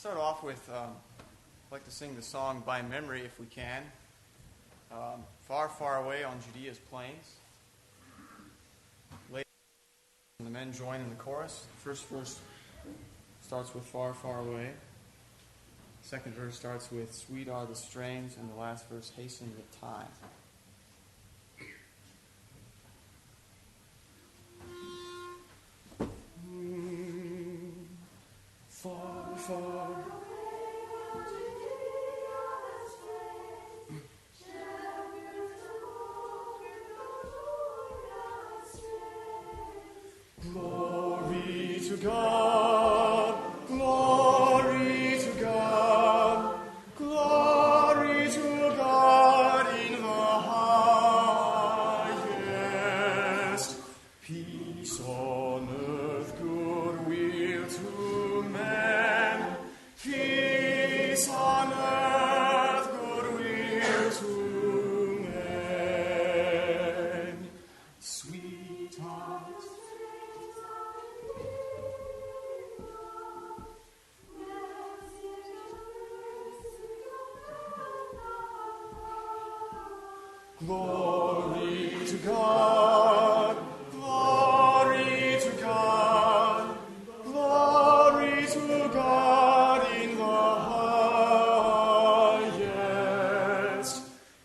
start off with, I'd like to sing the song by memory if we can. Far, far away on Judea's plains. Later, the men join in the chorus. The first verse starts with far, far away. The second verse starts with sweet are the strains, and the last verse hasten the time. Far, far. Glory to God, glory to God, glory to God in the highest. Peace on earth, goodwill to men. Peace on earth, goodwill to men. Sweetheart. Glory to God, glory to God, glory to God in the highest.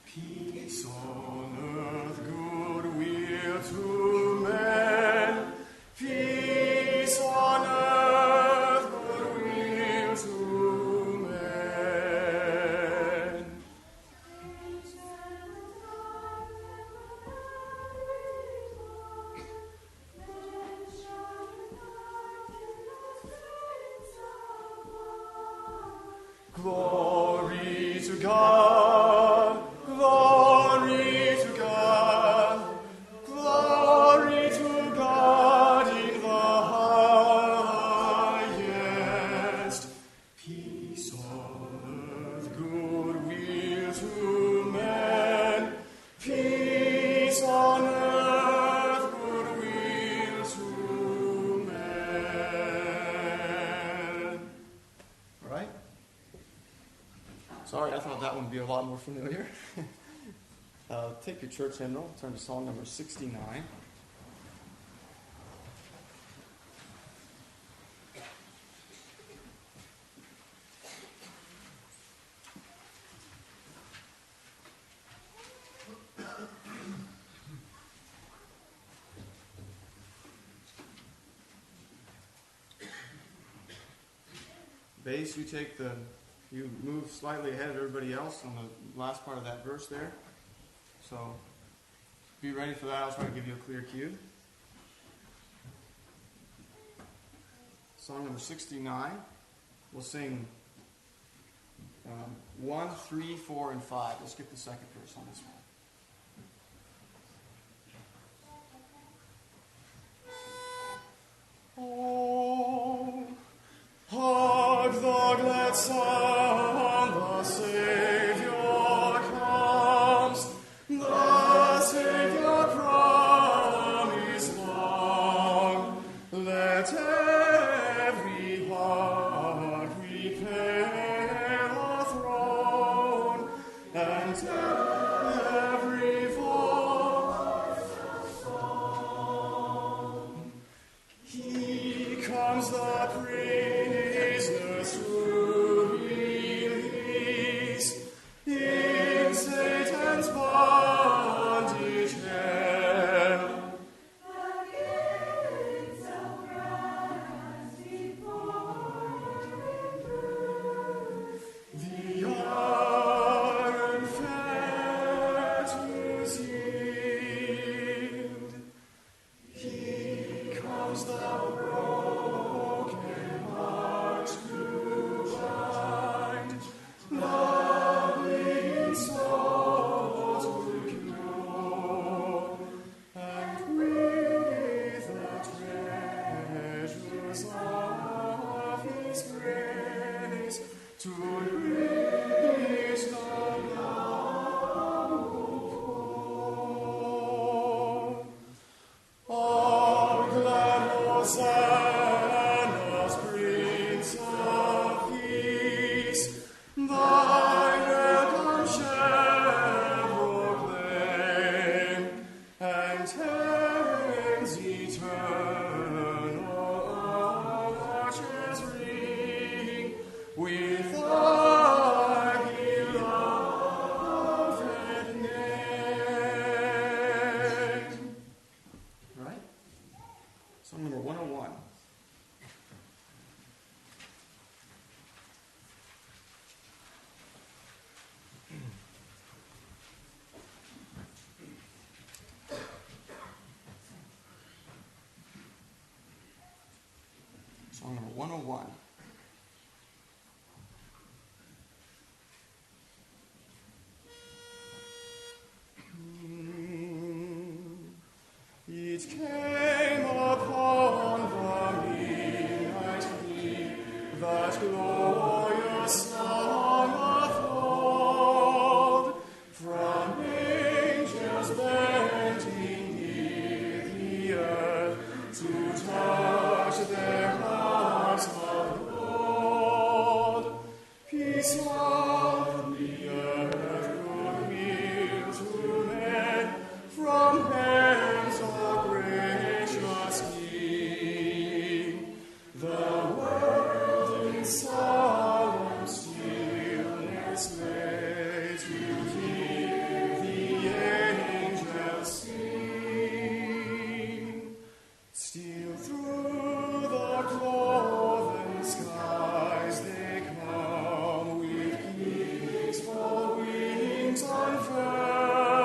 Peace on earth, goodwill to men. Peace on earth, goodwill to men. Glory to God, glory to God, glory to God in the highest. Peace on earth, goodwill to men. Peace on earth, goodwill to men. All right? Sorry, I thought that one would be a lot more familiar. Take your church hymnal, turn to song number 69. Bass, you move slightly ahead of everybody else on the last part of that verse there. So be ready for that. I'll try to give you a clear cue. Song number 69. We'll sing 1, 3, 4, and 5. We'll skip the second verse on this one. Oh, hark the glad sound, the Savior comes, the Savior promised long. Let every heart prepare a throne, and Song number 101. Song number 101. It came upon the midnight clear, that glorious song of old, from angels bending near the earth to touch their hearts of gold. Peace on the earth, goodwill to men, from hands of gracious King. The world in solemn stillness lay to hear the angels sing. Still through the cloven skies they come with peaceful wings unfurled,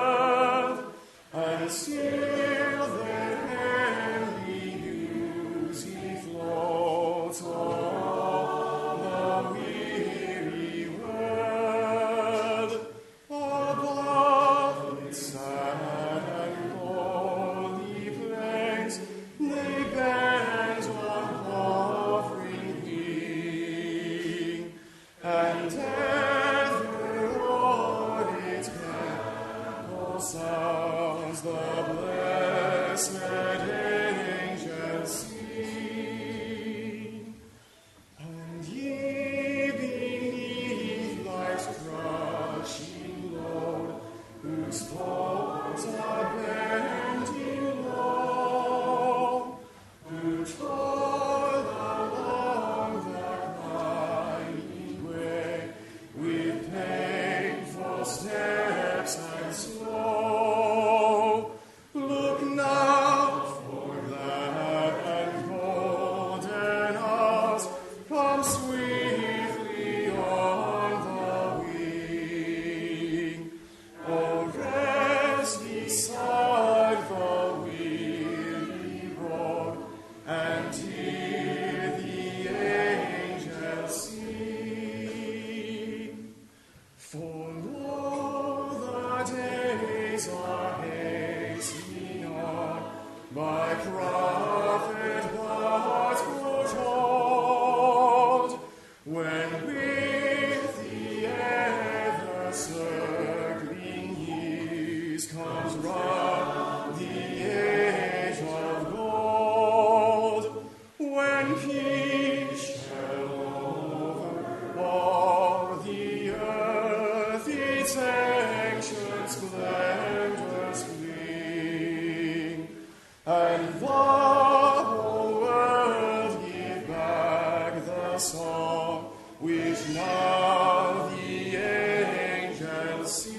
and still their heavenly music floats o'er the weary world. Above its sad and lonely plains they bend one hovering wing, and ever o'er its temple sounds the blessed angels sing. And ye beneath life's crushing load, whose thoughts are bending low, who toil along the winding way with painful steps and slow, look now, for glad and golden hours come swiftly on the wing. Oh, rest beside the weary road and hear the angels sing. For lo, the days are hastening on, by prophet gods foretold, when with the ever-circling years comes round the age of gold, when peace shall over all the earth its ancient splendors fling, and the whole world give back the song which now the angels sing.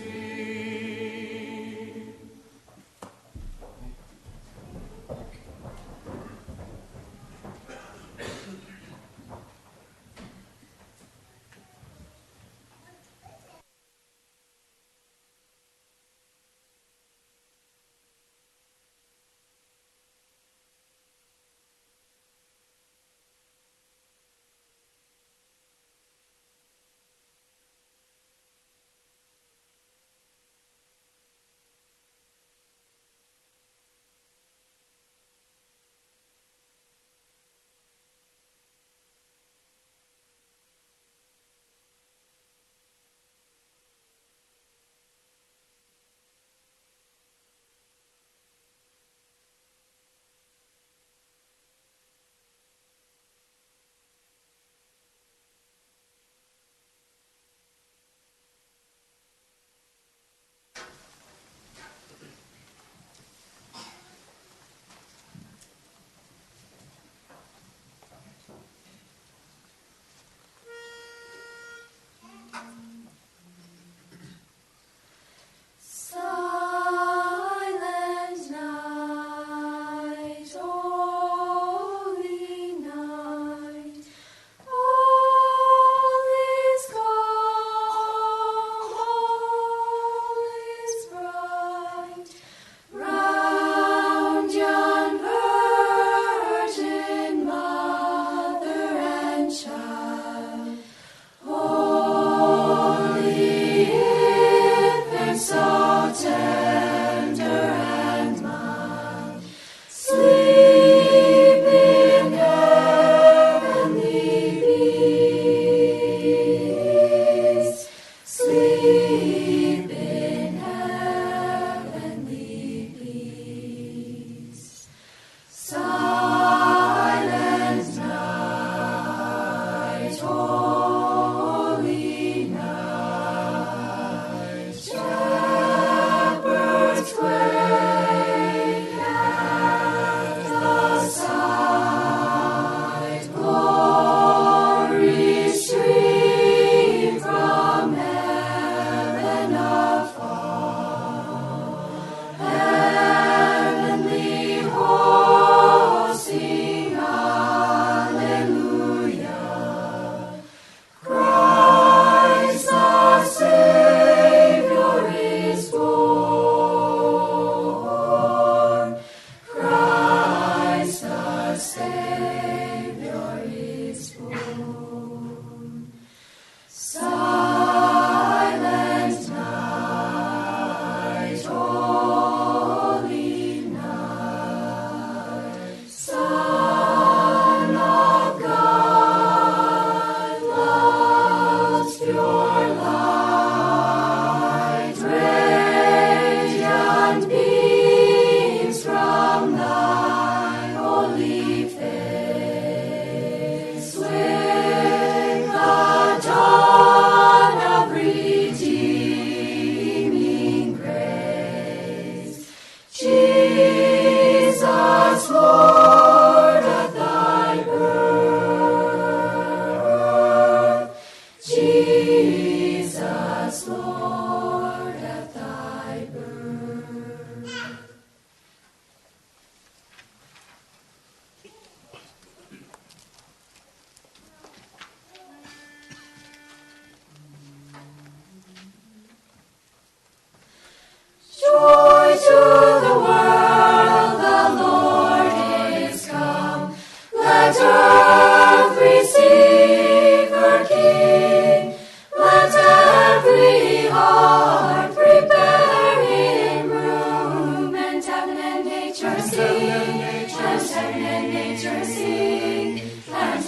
nature sing, and heaven and nature sing, and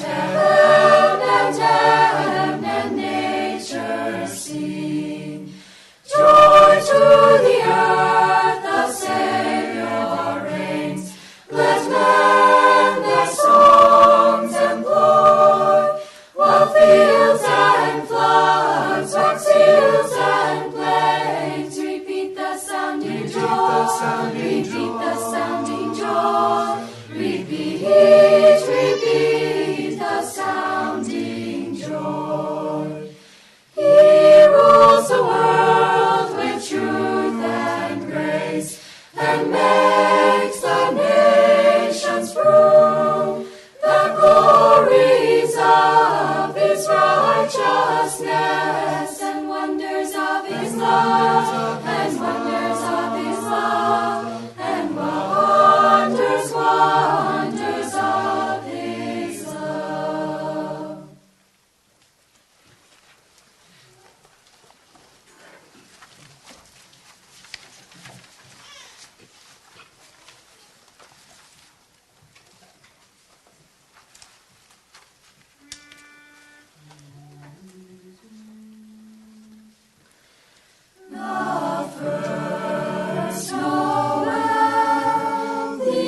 heaven and nature sing. Joy to the earth, the Savior reigns. Let men their songs employ, while fields and floods, rocks, hills and plains repeat the sounding joy, repeat the sounding joy, repeat the sounding joy. He rules the world with truth and grace, and makes the nations prove the glories of his righteousness, and wonders of his love, and wonders of his love, and wonders of his love. The first Noel, the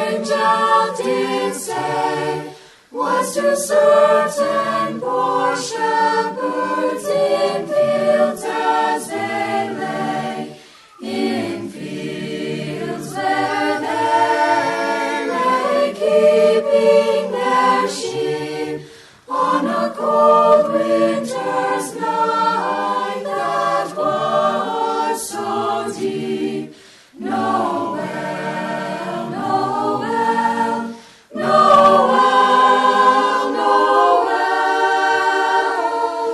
angel did say, was to certain poor shepherds in fields as they lay, in fields where they lay, keeping their sheep on a cold winter's night that was so deep. Noel, Noel, Noel, Noel,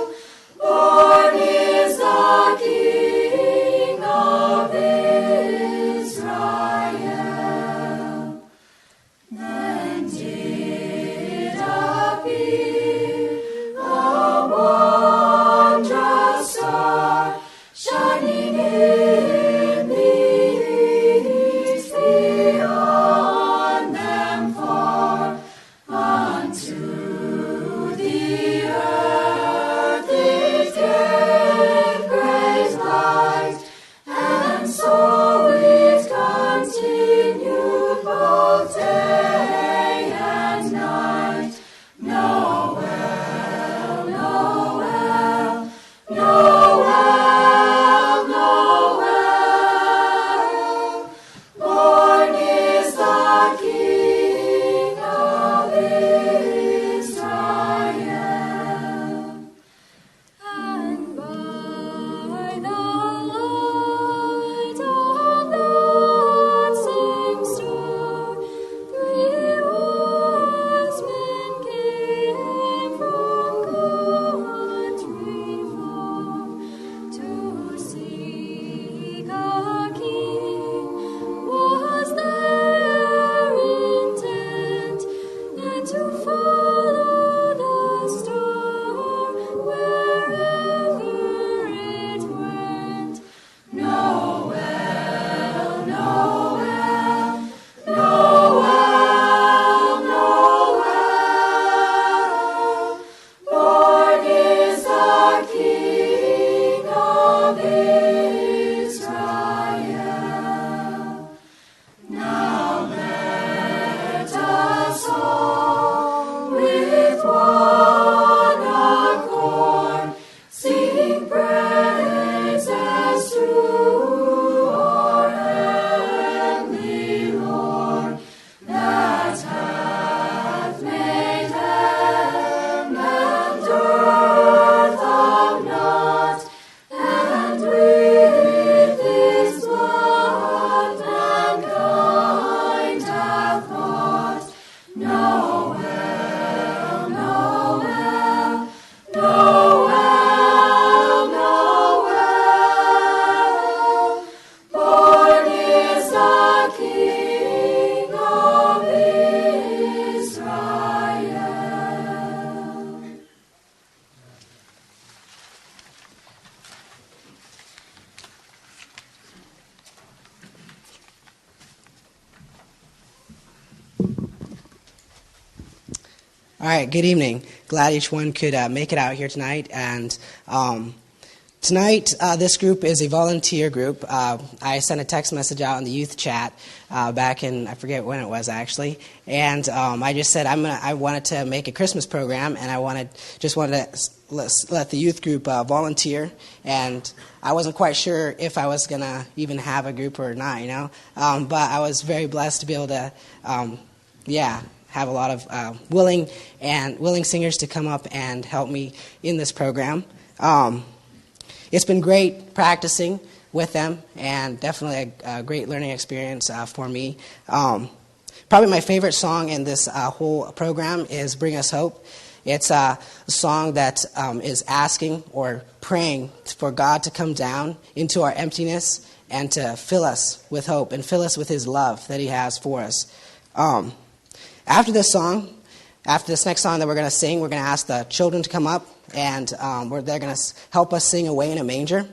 All right, good evening. Glad each one could make it out here tonight. And tonight, this group is a volunteer group. I sent a text message out in the youth chat back in, I forget when it was actually, and I just said I wanted to make a Christmas program, and I just wanted to let the youth group volunteer, and I wasn't quite sure if I was going to even have a group or not, but I was very blessed to be able to, have a lot of willing singers to come up and help me in this program. It's been great practicing with them, and definitely a great learning experience for me. Probably my favorite song in this whole program is Bring Us Hope. It's a song that is asking or praying for God to come down into our emptiness and to fill us with hope and fill us with His love that He has for us. After this next song that we're going to sing, we're going to ask the children to come up, and they're going to help us sing Away in a Manger.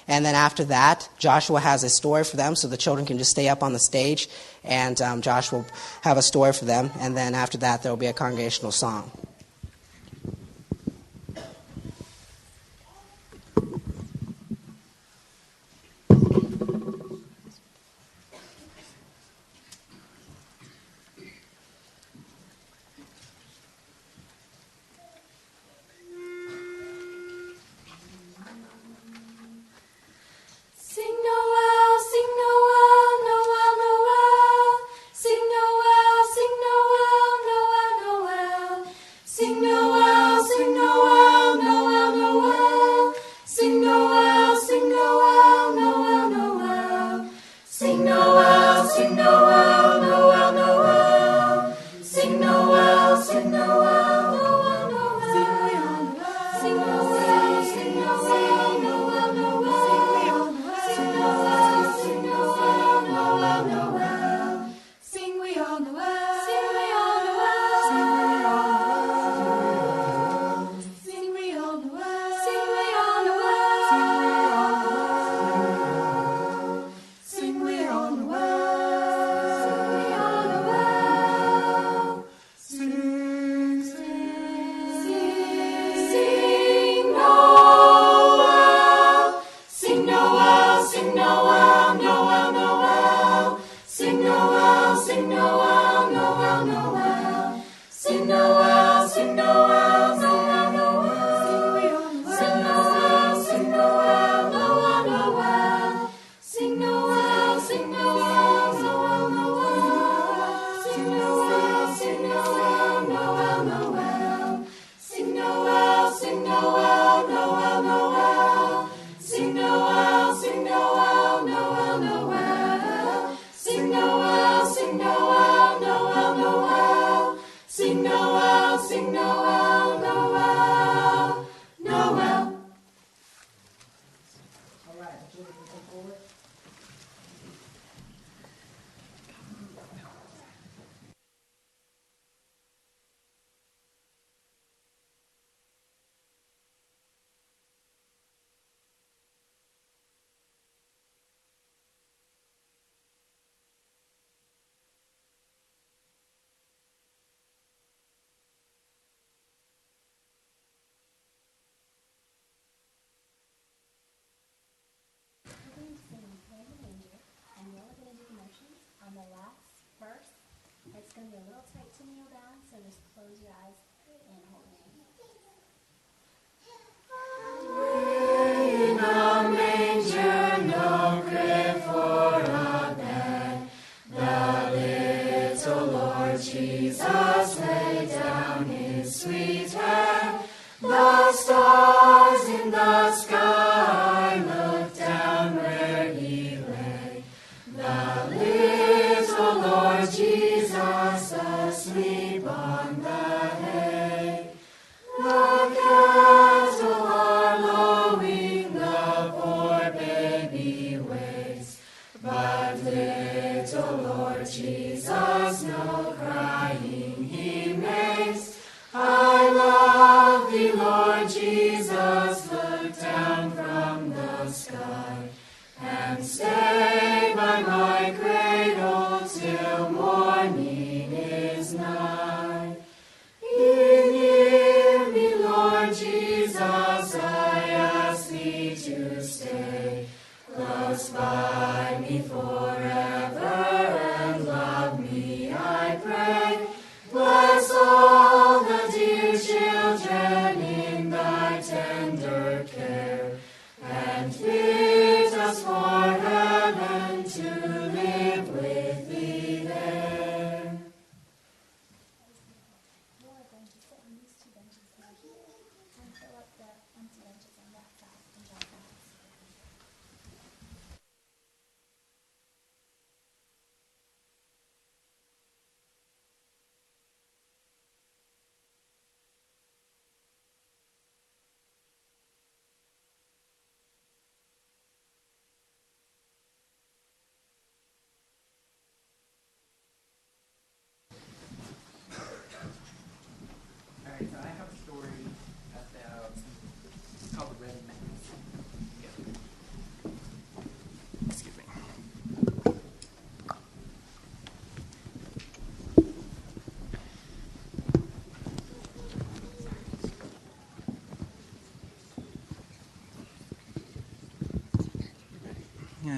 And then after that, Joshua has a story for them, so the children can just stay up on the stage, and Josh will have a story for them. And then after that, there will be a congregational song. Sing Noel, sing Noel, Noel, Noel. Sing Noel, sing Noel, Noel, Noel. Sing Noel, sing Noel, Noel, Noel. Sing Noel, sing Noel, Noel, Noel. Sing Noel, sing Noel, Noel, Noel. Sing Noel, sing Noel, Noel, Noel. Sing Noel, sing Noel, Noel, Noel. Sing Noel, sing Noel, Noel, Noel. Sing we all Noel. Sing we all Noel. Sing we all Noel. Sing we all Noel. Sing we all Noel. Sing we all Noel. Sing Noel. Sing Noel, sing Noel, Noel, Noel. Sing Noel, sing Noel, Noel, Noel. Sing Noel, sing Noel, Noel, Noel. Sing Noel, sing Noel, Noel, Noel. Sing Noel, sing Noel, Noel, Noel. Sing Noel, sing Noel, Noel, Noel. Sing Noel, sing Noel, Noel, Noel. Sing Noel, sing Noel, Noel, Noel. Sing Noel, sing Noel, Noel, Noel. Sing Noel, sing Noel, Noel, Noel. All right, the children can come forward. We're going to sing Away in a Manger, and we're only going to do motions on the last verse. It's going to be a little tight to kneel down, so just close your eyes and hold your hand. In a manger, no crib for a bed, the little Lord Jesus laid down His sweet head. The stars in the sky looked down where He lay. The little Lord Jesus asleep on the hay. The cattle are lowing, the poor baby waits, but little Lord Jesus no crying He makes. I love Thee, Lord Jesus, look down from the sky, and stay by my cradle till morning is nigh.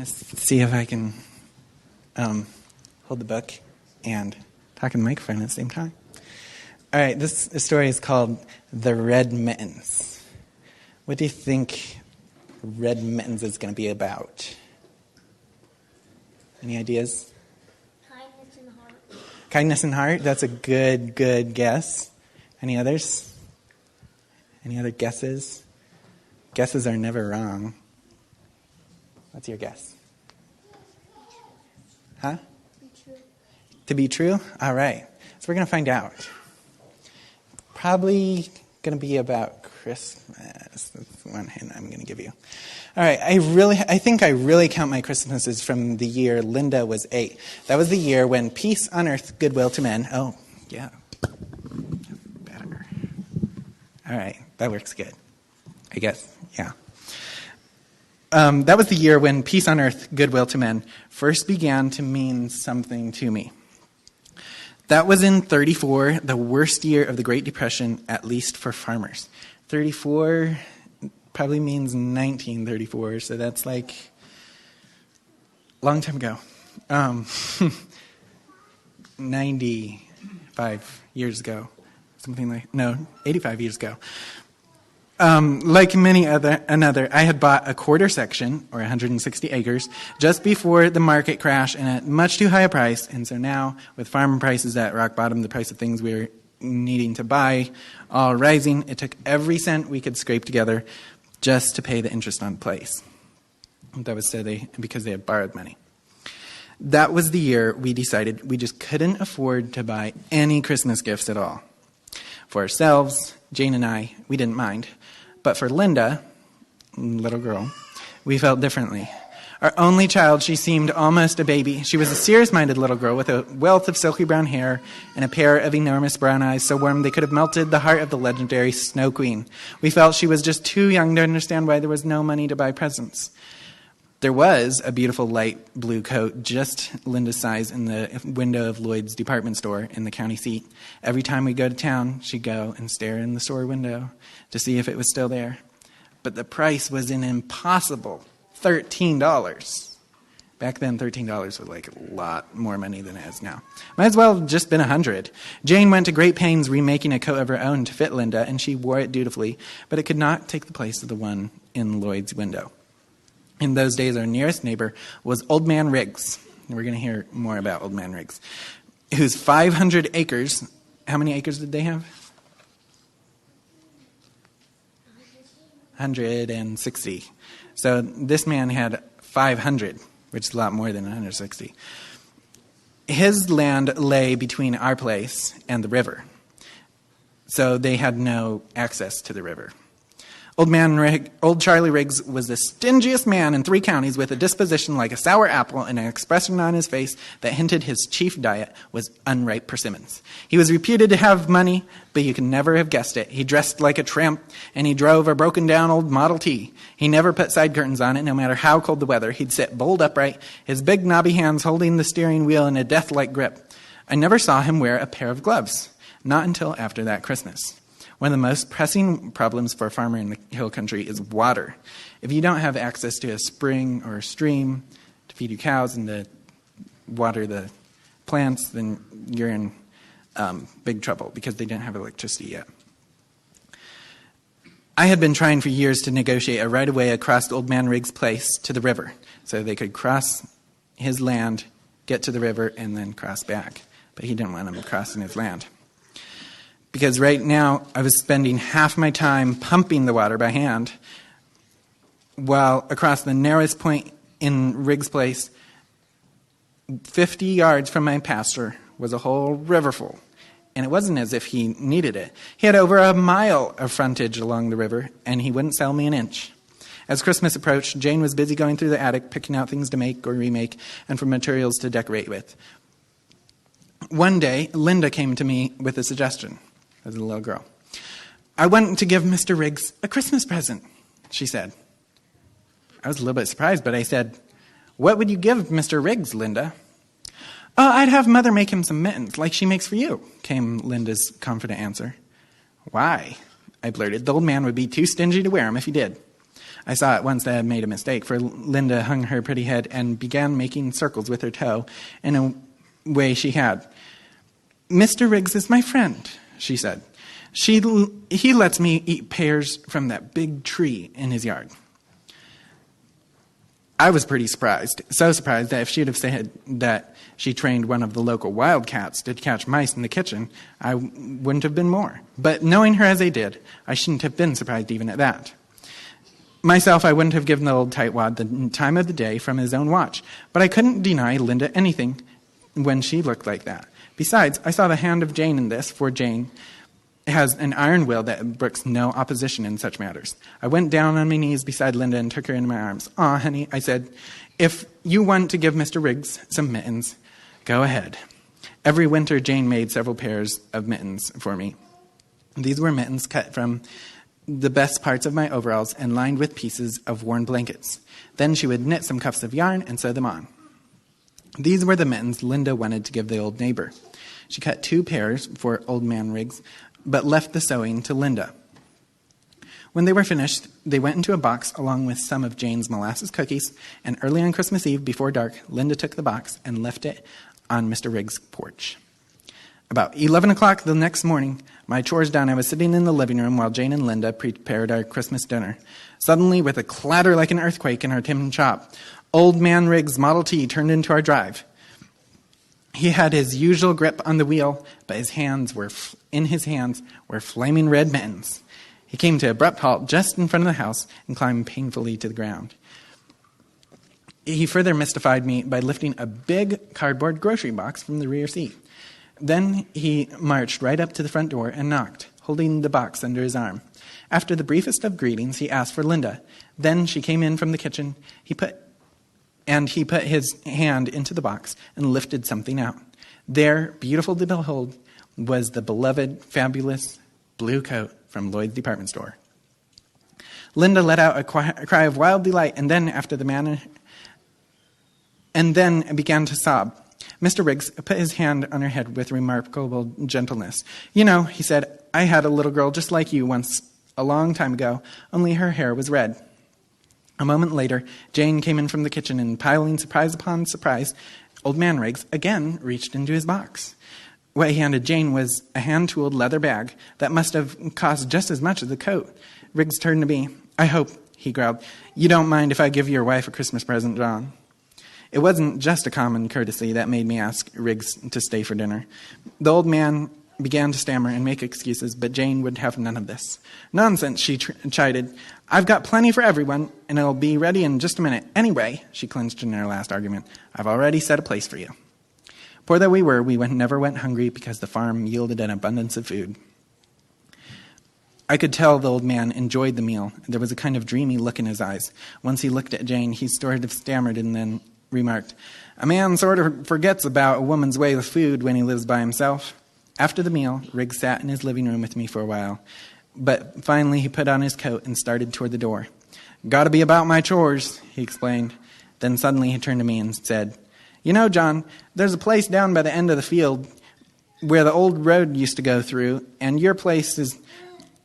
Let's see if I can hold the book and talk in the microphone at the same time. All right, this story is called The Red Mittens. What do you think Red Mittens is going to be about? Any ideas? Kindness and heart. Kindness and heart? That's a good guess. Any others? Any other guesses? Guesses are never wrong. What's your guess? Huh? Be true. To be true? All right. So we're going to find out. Probably going to be about Christmas. That's one hint I'm going to give you. All right. I think I really count my Christmases from the year Linda was 8. That was the year when peace on earth, goodwill to men. Oh, yeah. Better. All right. That works good. I guess. Yeah. That was the year when peace on earth, goodwill to men first began to mean something to me. That was in 34, the worst year of the Great Depression, at least for farmers. 34 probably means 1934, so that's like a long time ago. 95 years ago. 85 years ago. Like many another, I had bought a quarter section, or 160 acres, just before the market crash and at much too high a price. And so now, with farm prices at rock bottom, the price of things we were needing to buy all rising, it took every cent we could scrape together just to pay the interest on the place. That was because they had borrowed money. That was the year we decided we just couldn't afford to buy any Christmas gifts at all. For ourselves, Jane and I, we didn't mind. But for Linda, little girl, we felt differently. Our only child, she seemed almost a baby. She was a serious-minded little girl with a wealth of silky brown hair and a pair of enormous brown eyes so warm they could have melted the heart of the legendary Snow Queen. We felt she was just too young to understand why there was no money to buy presents. There was a beautiful light blue coat, just Linda's size, in the window of Lloyd's department store in the county seat. Every time we go to town, she'd go and stare in the store window to see if it was still there. But the price was an impossible $13. Back then, $13 was like a lot more money than it is now. Might as well have just been $100. Jane went to great pains remaking a coat of her own to fit Linda, and she wore it dutifully, but it could not take the place of the one in Lloyd's window. In those days, our nearest neighbor was Old Man Riggs. We're going to hear more about Old Man Riggs, whose 500 acres, how many acres did they have? 160. So this man had 500, which is a lot more than 160. His land lay between our place and the river, so they had no access to the river. Old Charlie Riggs was the stingiest man in 3 counties, with a disposition like a sour apple and an expression on his face that hinted his chief diet was unripe persimmons. He was reputed to have money, but you could never have guessed it. He dressed like a tramp, and he drove a broken-down old Model T. He never put side curtains on it, no matter how cold the weather. He'd sit bolt upright, his big knobby hands holding the steering wheel in a death-like grip. I never saw him wear a pair of gloves, not until after that Christmas. One of the most pressing problems for a farmer in the hill country is water. If you don't have access to a spring or a stream to feed your cows and to water the plants, then you're in big trouble because they didn't have electricity yet. I had been trying for years to negotiate a right-of-way across Old Man Riggs' place to the river so they could cross his land, get to the river, and then cross back. But he didn't want them crossing his land. Because right now, I was spending half my time pumping the water by hand, while across the narrowest point in Riggs' Place, 50 yards from my pasture, was a whole riverful. And it wasn't as if he needed it. He had over a mile of frontage along the river, and he wouldn't sell me an inch. As Christmas approached, Jane was busy going through the attic, picking out things to make or remake, and for materials to decorate with. One day, Linda came to me with a suggestion. As a little girl. I want to give Mr. Riggs a Christmas present, she said. I was a little bit surprised, but I said, what would you give Mr. Riggs, Linda? Oh, I'd have Mother make him some mittens, like she makes for you, came Linda's confident answer. Why? I blurted. The old man would be too stingy to wear them if he did. I saw at once that I had made a mistake, for Linda hung her pretty head and began making circles with her toe in a way she had. "Mr. Riggs is my friend," she said. He lets me eat pears from that big tree in his yard." I was pretty surprised, so surprised that if she'd have said that she trained one of the local wildcats to catch mice in the kitchen, I wouldn't have been more. But knowing her as I did, I shouldn't have been surprised even at that. Myself, I wouldn't have given the old tightwad the time of the day from his own watch, but I couldn't deny Linda anything when she looked like that. Besides, I saw the hand of Jane in this, for Jane has an iron will that brooks no opposition in such matters. I went down on my knees beside Linda and took her in my arms. "Aw, honey," I said, "if you want to give Mr. Riggs some mittens, go ahead." Every winter, Jane made several pairs of mittens for me. These were mittens cut from the best parts of my overalls and lined with pieces of worn blankets. Then she would knit some cuffs of yarn and sew them on. These were the mittens Linda wanted to give the old neighbor. She cut 2 pairs for Old Man Riggs, but left the sewing to Linda. When they were finished, they went into a box along with some of Jane's molasses cookies, and early on Christmas Eve, before dark, Linda took the box and left it on Mr. Riggs' porch. About 11 o'clock the next morning, my chores done, I was sitting in the living room while Jane and Linda prepared our Christmas dinner. Suddenly, with a clatter like an earthquake in our tin shop, Old Man Riggs' Model T turned into our drive. He had his usual grip on the wheel, but in his hands were flaming red mittens. He came to an abrupt halt just in front of the house and climbed painfully to the ground. He further mystified me by lifting a big cardboard grocery box from the rear seat. Then he marched right up to the front door and knocked, holding the box under his arm. After the briefest of greetings, he asked for Linda. Then she came in from the kitchen. He put his hand into the box and lifted something out. There, beautiful to behold, was the beloved, fabulous blue coat from Lloyd's department store. Linda let out a cry of wild delight, and then began to sob. Mr. Riggs put his hand on her head with remarkable gentleness. "You know," he said, "I had a little girl just like you once, a long time ago, only her hair was red." A moment later, Jane came in from the kitchen, and piling surprise upon surprise, Old Man Riggs again reached into his box. What he handed Jane was a hand-tooled leather bag that must have cost just as much as the coat. Riggs turned to me. "I hope," he growled, "you don't mind if I give your wife a Christmas present, John." It wasn't just a common courtesy that made me ask Riggs to stay for dinner. The old man began to stammer and make excuses, but Jane would have none of this. "Nonsense," she chided. "I've got plenty for everyone, and it'll be ready in just a minute. Anyway," she clinched in her last argument, "I've already set a place for you." Poor though we were, never went hungry because the farm yielded an abundance of food. I could tell the old man enjoyed the meal. There was a kind of dreamy look in his eyes. Once he looked at Jane, he sort of stammered and then remarked, "A man sort of forgets about a woman's way with food when he lives by himself." After the meal, Riggs sat in his living room with me for a while, but finally he put on his coat and started toward the door. "Gotta be about my chores," he explained. Then suddenly he turned to me and said, "You know, John, there's a place down by the end of the field where the old road used to go through, and your place is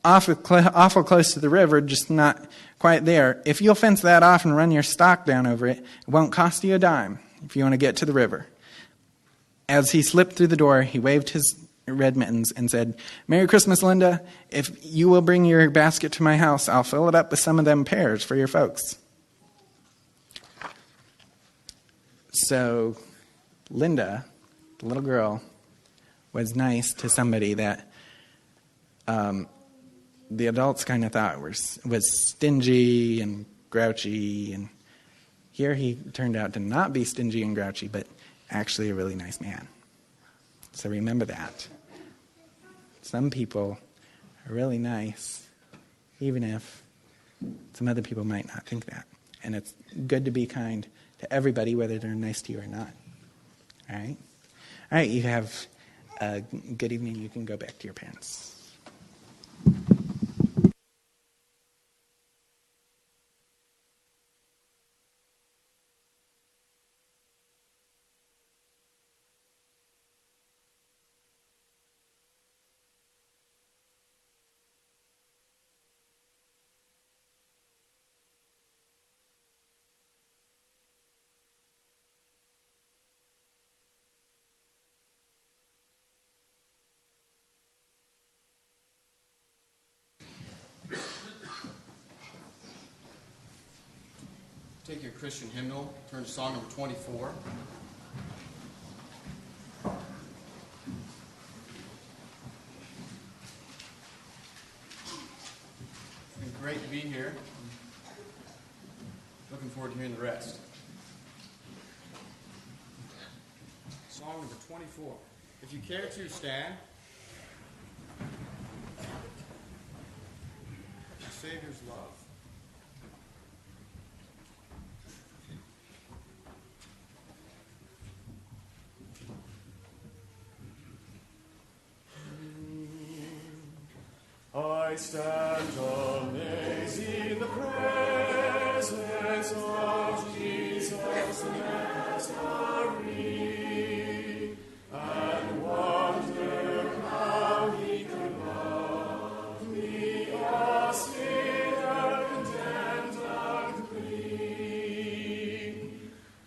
awful close to the river, just not quite there. If you'll fence that off and run your stock down over it, it won't cost you a dime if you want to get to the river." As he slipped through the door, he waved his red mittens and said, "Merry Christmas, Linda. If you will bring your basket to my house, I'll fill it up with some of them pears for your folks." So Linda, the little girl, was nice to somebody that the adults kind of thought was stingy and grouchy, and here he turned out to not be stingy and grouchy, but actually a really nice man. So remember that. Some people are really nice, even if some other people might not think that. And it's good to be kind to everybody, whether they're nice to you or not. All right? All right, you have a good evening. You can go back to your parents. Take your Christian hymnal, turn to song number 24. It's been great to be here. Looking forward to hearing the rest. Song number 24. If you care to stand, the Savior's love. I stand amazed in the presence of Jesus the Nazarene, and wonder how he could love me, a sinner condemned and clean.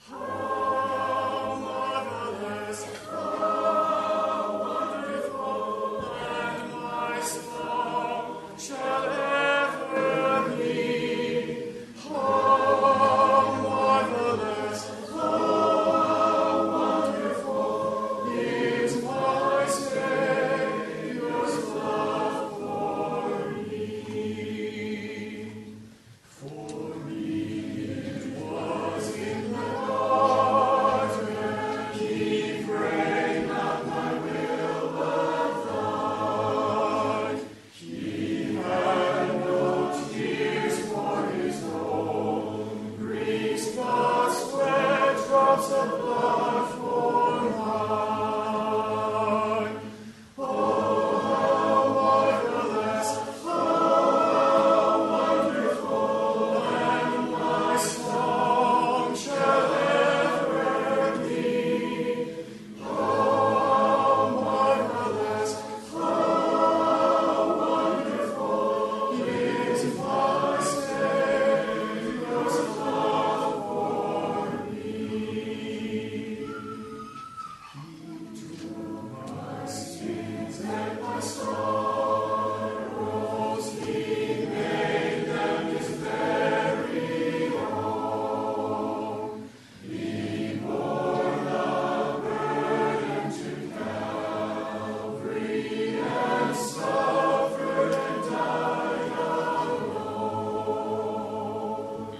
How marvelous, how wonderful, and my song shall ever be. How marvelous, how wonderful is my Savior's love for me. For me it was in the garden, he prayed not my will but thine. He had no tears for his own griefs, but sweat drops of blood for mine. Oh, how marvelous, how wonderful, and my song shall ever be. How marvelous, how wonderful is my Savior's love for me. He took my sins and my sorrows, he made them his very own. He bore the burden to Calvary and suffered and died alone.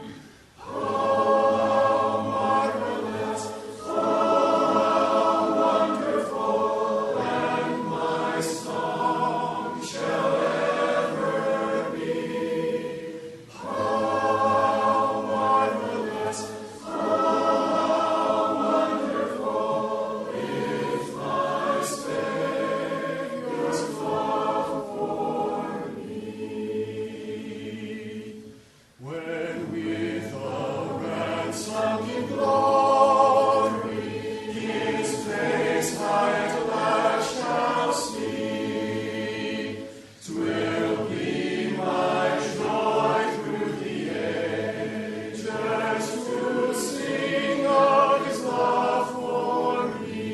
How marvelous, how wonderful, and my song shall ever be. How marvelous, how wonderful is my Savior's love for me. When with a ransom in glory, his face high at last shall see, 'twill be my joy through the ages to sing of his love for me.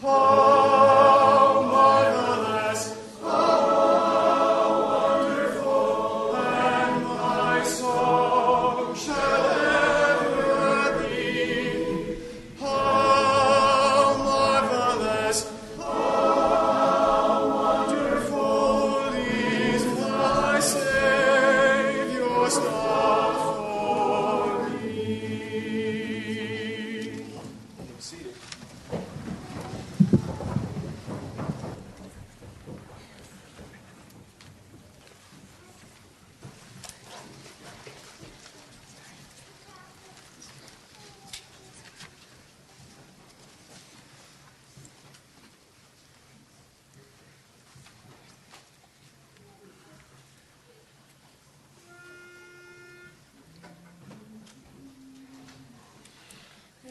How marvelous, how wonderful, and my song shall ever be. How marvelous, how wonderful is my Savior's love for me. Be seated.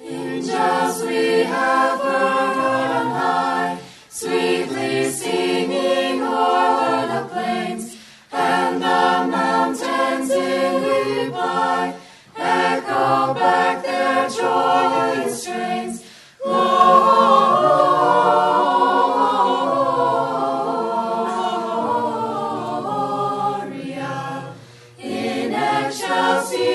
Angels we have heard on high, sweetly singing o'er the plains, and the mountains in reply echo back their joyous strains. Gloria in excelsis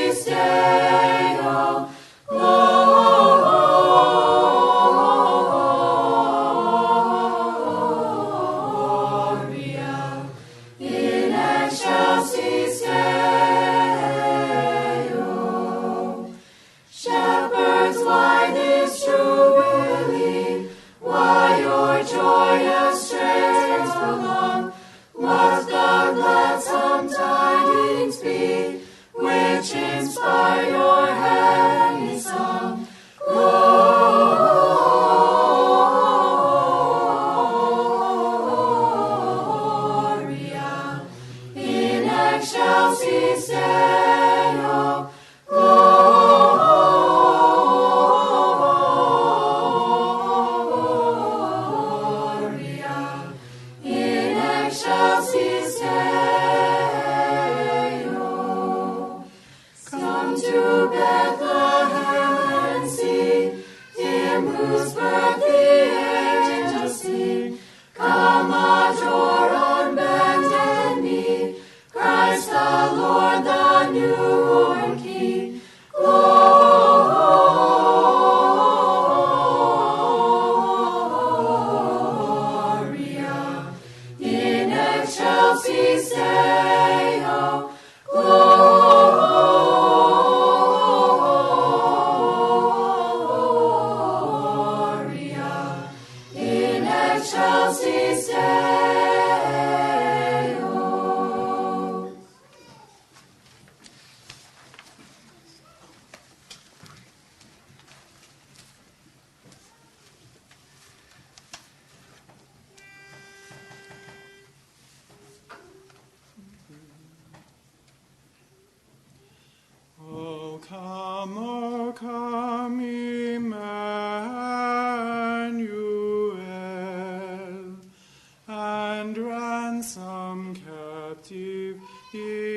O come, Emmanuel, and ransom captive Israel,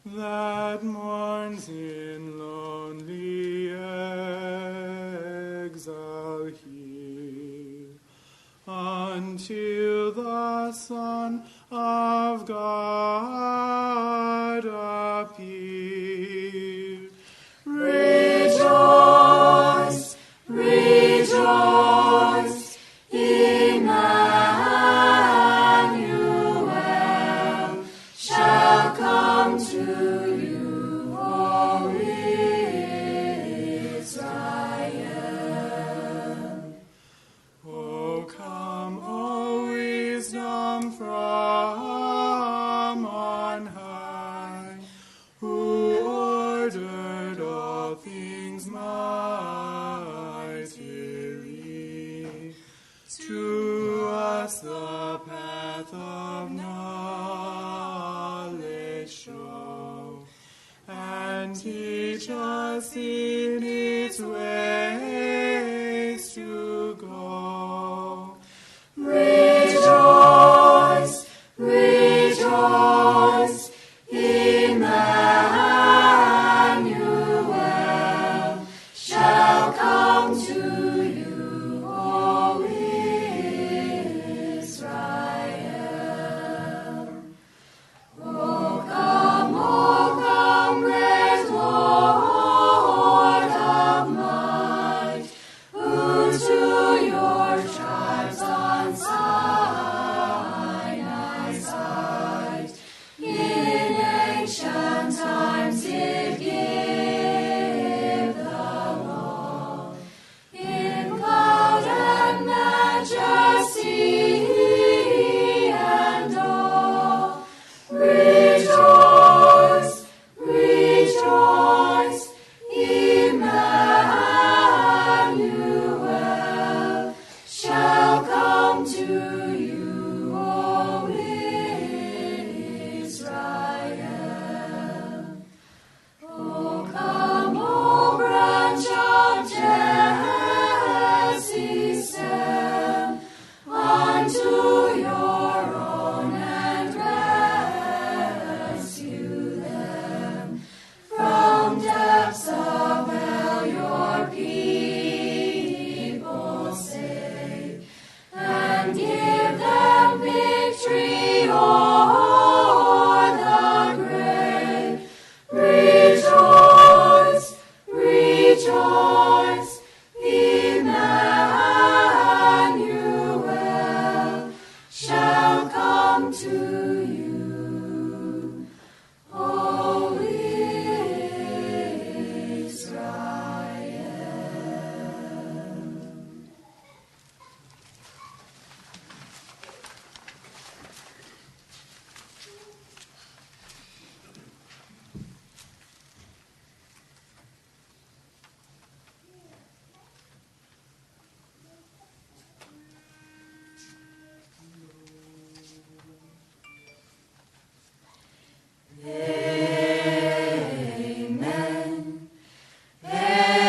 that mourns in lonely exile here, until the Son of God appear. Rejoice, rejoice, Emmanuel shall come to you, O Israel. O come, O wisdom from on high, who ordered all things mightily, to us the path of knowledge show, and teach us in its ways to go. Rejoice, rejoice, Emmanuel shall come to you, O Israel. O come, great Lord of might, who to your tribes on Sinai's height in ancient times did give the law, in cloud and majesty and awe. Rejoice, rejoice, Emmanuel shall come to you, O Israel. O come, O branch of Jesse's stem, unto your own and rescue them from depths of hell. Your people save and give them victory o'er the grave. Rejoice, rejoice, Emmanuel shall come to you, O Israel. Amen. Amen.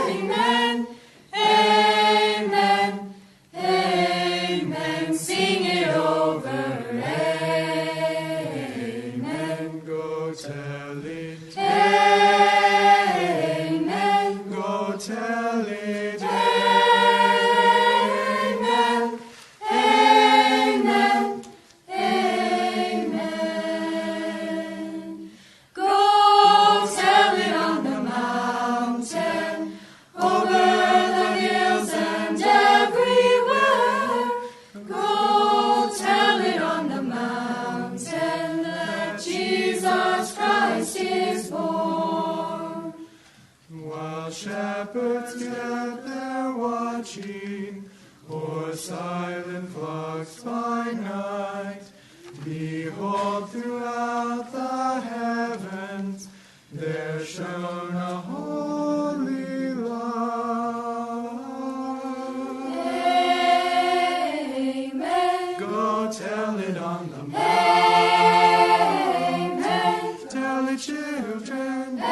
Amen. Amen. Amen. Sing it over. Amen. Go tell it, Amen. go tell it, Amen. Amen. Amen. Go tell it on the mountain, over the hills and everywhere. Go tell it on the mountain that Jesus Christ is born. shepherds kept their watching o'er silent flocks by night. Behold, throughout the heavens there shone a holy light. Amen. Go tell it on the mountain. Amen. Tell it, children. Amen.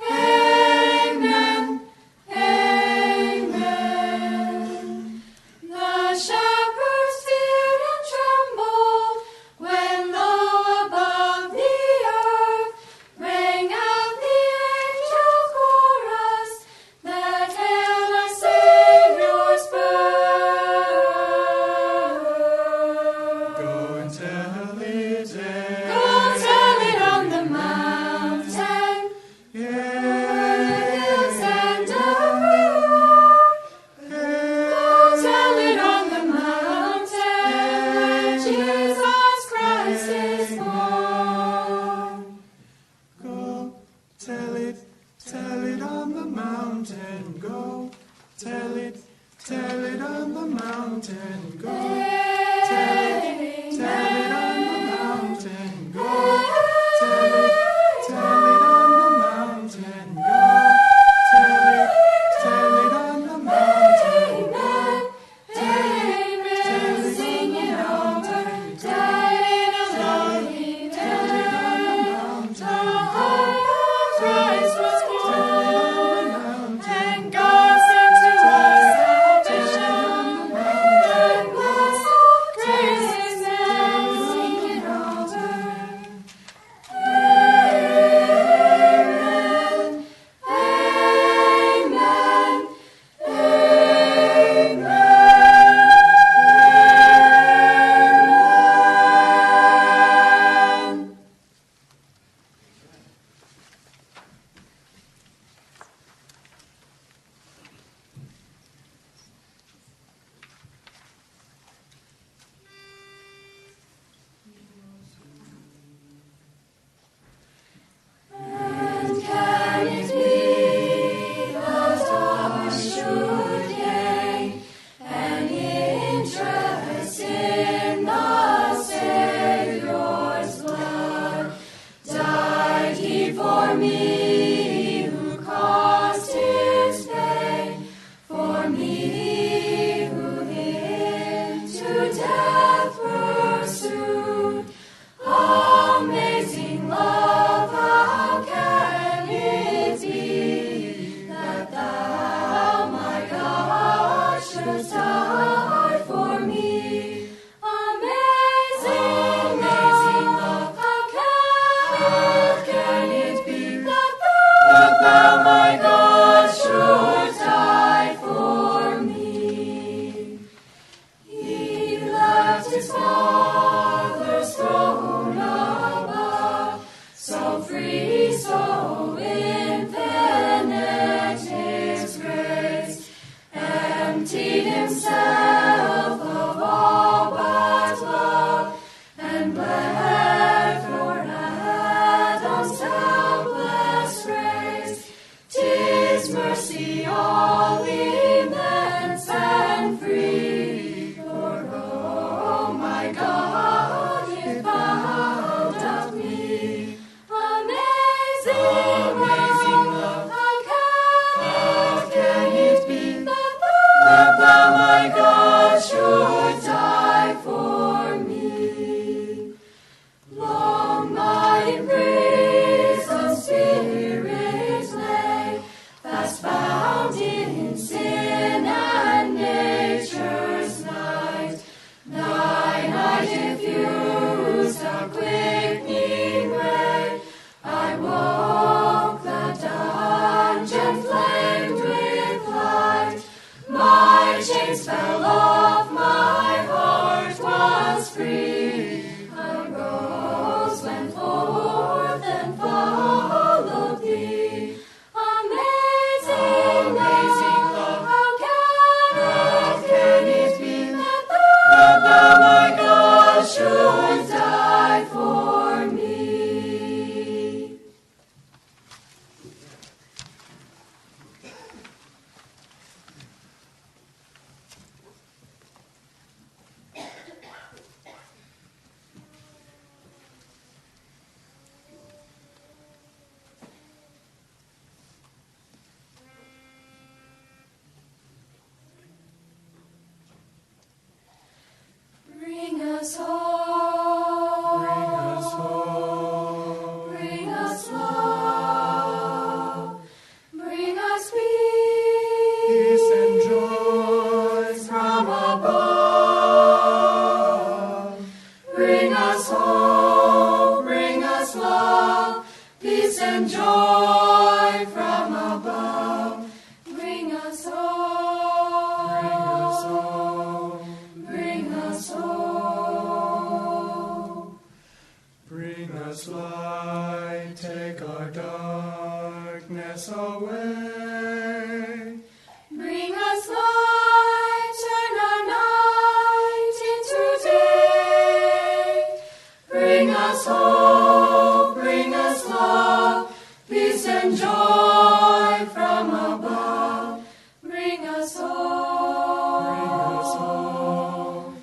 Amen. Amen. The shepherds feared and trembled when low above the earth rang out the angel chorus that hailed our Savior's birth. Go and tell it. Go tell it on the mountain, hills and everywhere. Go tell it on the mountain where Jesus Christ is born. Go tell it on the mountain. Go tell it on the mountain. Go tell it on the mountain. Go tell it on the mountain. Go tell it on the mountain. Amen. Sing it over, tell it alone, tell it on the mountain. Christ was born, and God sent to us salvation. And bless grace His name. Sing it over. Amen. Amen. And can it be that I should gain an interest in the Savior's blood? Died He for me who caused His pain, for me who Him to death pursued? Amazing love, how can it be that Thou, my God, shouldst die for me? Amazing love, how can it be that Thou, my God, shouldst die for me? He left His Father's throne above, so free, so infinite His grace, emptied Himself of all but love, and bled for Adam's helpless race. 'Tis mercy all immense and free, for oh my God, us light, take our darkness away. Bring us light, turn our night into day. Bring us hope, bring us love, peace and joy from above. Bring us hope,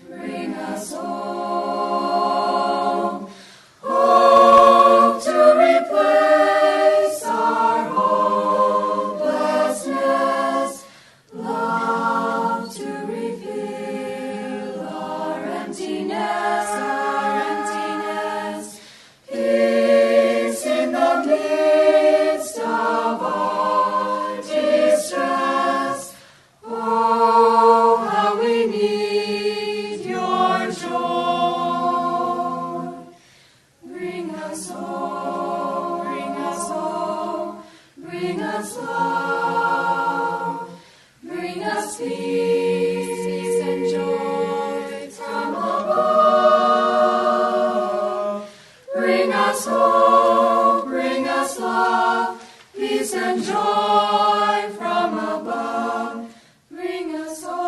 bring us hope, hope to replace our hopelessness, love to refill our emptiness, peace in the midst of our distress. Oh, how we need your joy. Bring us hope, bring us hope, bring us love, bring us peace and joy from above. Bring us hope, bring us love, peace and joy from above. Bring us hope,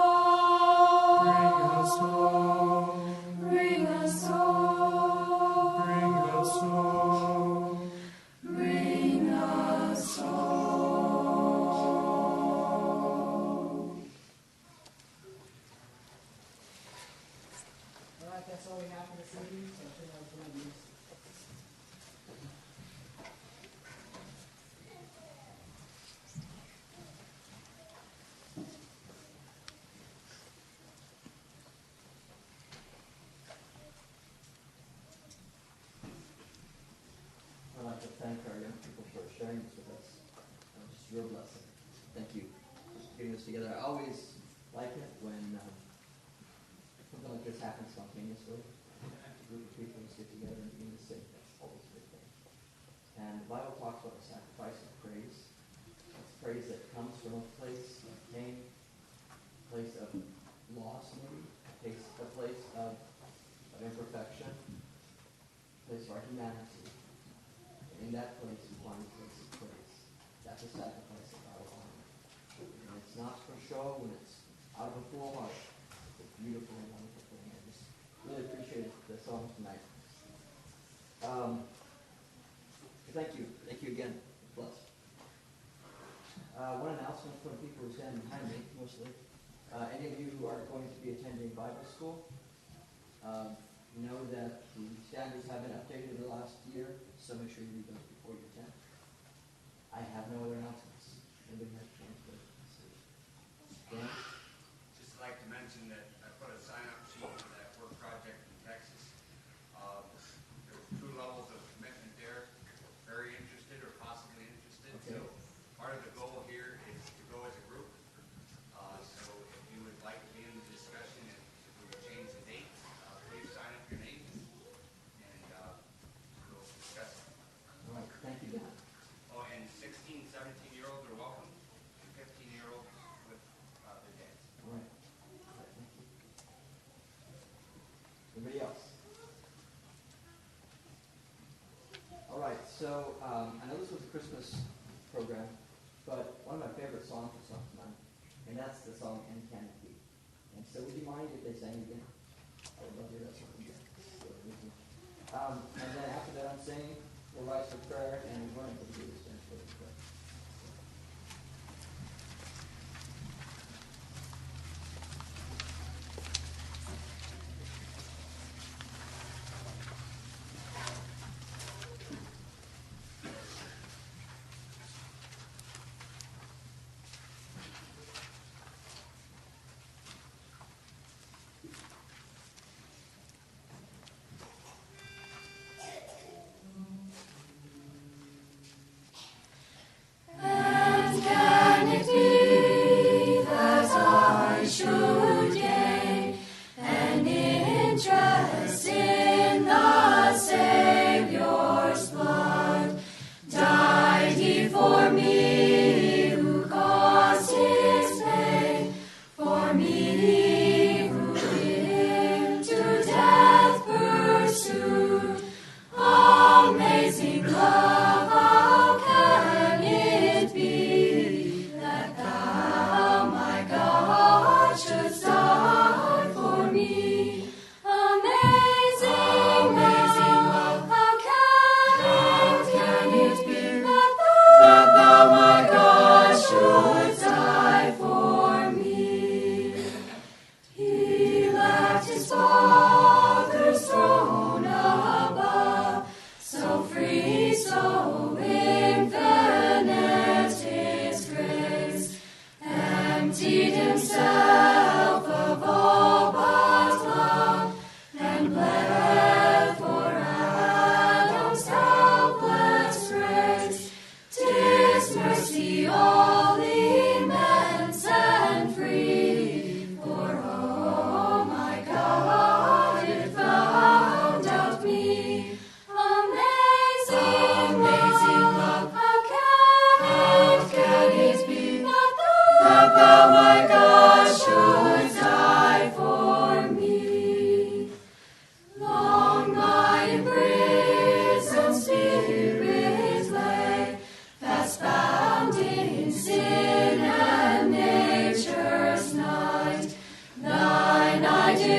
bring us hope, Bring us hope. bring us hope. All right, that's all we have for this evening. So I'd like to thank our young people for sharing this with us. Just your blessing. Thank you for getting this together. I always like it when something like this happens spontaneously. A group of people just get together and begin to sing. That's always a good thing. And the Bible talks about the sacrifice of praise. It's praise that comes from a place of pain, a place of loss maybe, a place of imperfection, a place of our humanity. In that place, we find a place of praise. That's a sacrifice of God alone. And it's not for show when it's out of a full heart. It's a beautiful and wonderful thing. I just really appreciated the song tonight. Thank you. Thank you again. Bless. One announcement from people who stand behind me, mostly. Any of you who are going to be attending Bible school, know that the standards have been updated in the last year, so make sure you read those before you attend. I have no other announcements. Anybody have a chance to see? Dan? Just like to mention that I put a sign-up sheet for that work project in Texas. There were 2 levels of commitment there. Very interested or possibly interested. Okay. So part of the goal here is to go as a group. So if you would like to be in the discussion, if we would change the date, please sign up your name and we'll discuss it. All right. Thank you, Dan. Oh, and 16, 17-year-olds are welcome, and 15-year-olds with their dads. All right. All right. Thank you. Anybody else? All right. So I know this was a Christmas program, but one of my favorite songs was sung tonight, and that's the song "And Can It Be." And so, would you mind if they sang again? I would love to hear that song again. And then after that, I'm saying we'll rise for prayer, and we're going to do this in prayer.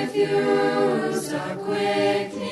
refuse a quickening